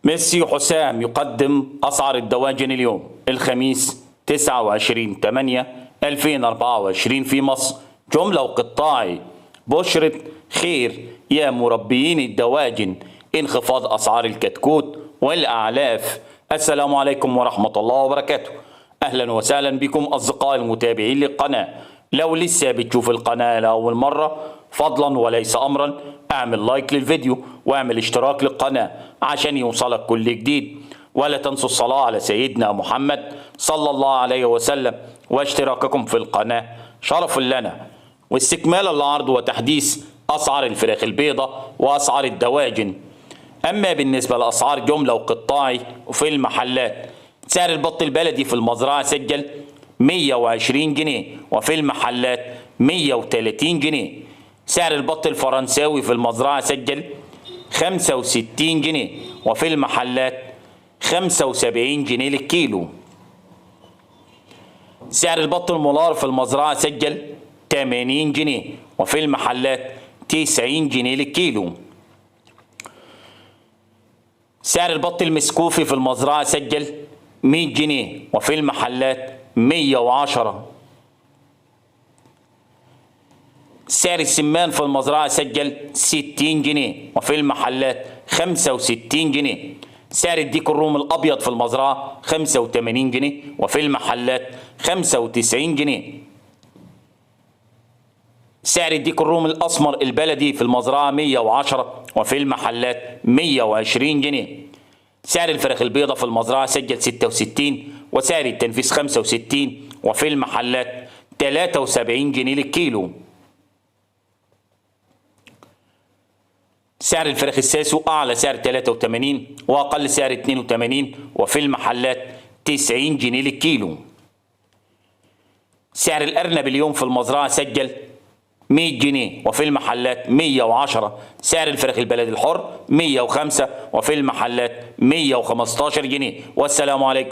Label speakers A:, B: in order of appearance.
A: ميسي حسام يقدم أسعار الدواجن اليوم الخميس 29/8/2024 في مصر. جملة وقطاعي بشرة خير يا مربيين الدواجن، انخفاض أسعار الكتكوت والأعلاف. السلام عليكم ورحمة الله وبركاته. أهلا وسهلا بكم أصدقائي المتابعين للقناة. لو لسه بتشوف القناة لأول مرة فضلا وليس أمرا اعمل لايك للفيديو واعمل اشتراك للقناة عشان يوصلك كل جديد، ولا تنسوا الصلاة على سيدنا محمد صلى الله عليه وسلم واشتراككم في القناة شرف لنا. واستكمالا لعرض وتحديث أسعار الفراخ البيضة وأسعار الدواجن. أما بالنسبة لأسعار جملة وقطاعي وفي المحلات، سعر البط البلدي في المزرعة سجل 120 جنيه وفي المحلات 130 جنيه. سعر البط الفرنساوي في المزرعة سجل 65 جنيه وفي المحلات 75 جنيه للكيلو. سعر البط المولار في المزرعة سجل 80 جنيه وفي المحلات 90 جنيه للكيلو. سعر البط المسكوفي في المزرعة سجل 100 جنيه وفي المحلات 110. سعر السمان في المزرعة سجل 60 جنيه وفي المحلات 65 جنيه. سعر الديك الروم الأبيض في المزرعة 85 جنيه وفي المحلات 95 جنيه. سعر الديك الروم الأسمر البلدي في المزرعة 110 وفي المحلات 120 جنيه. سعر الفراخ البيضة في المزرعة سجل 66 وسعر التنفيذ 65 وفي المحلات 73 جنيه للكيلو. سعر الفراخ الساسو أعلى سعر 83 وأقل سعر 82 وفي المحلات 90 جنيه للكيلو. سعر الأرنب اليوم في المزرعة سجل 100 جنيه وفي المحلات 110. سعر الفراخ البلدي الحر 105 وفي المحلات 115 جنيه. والسلام عليكم.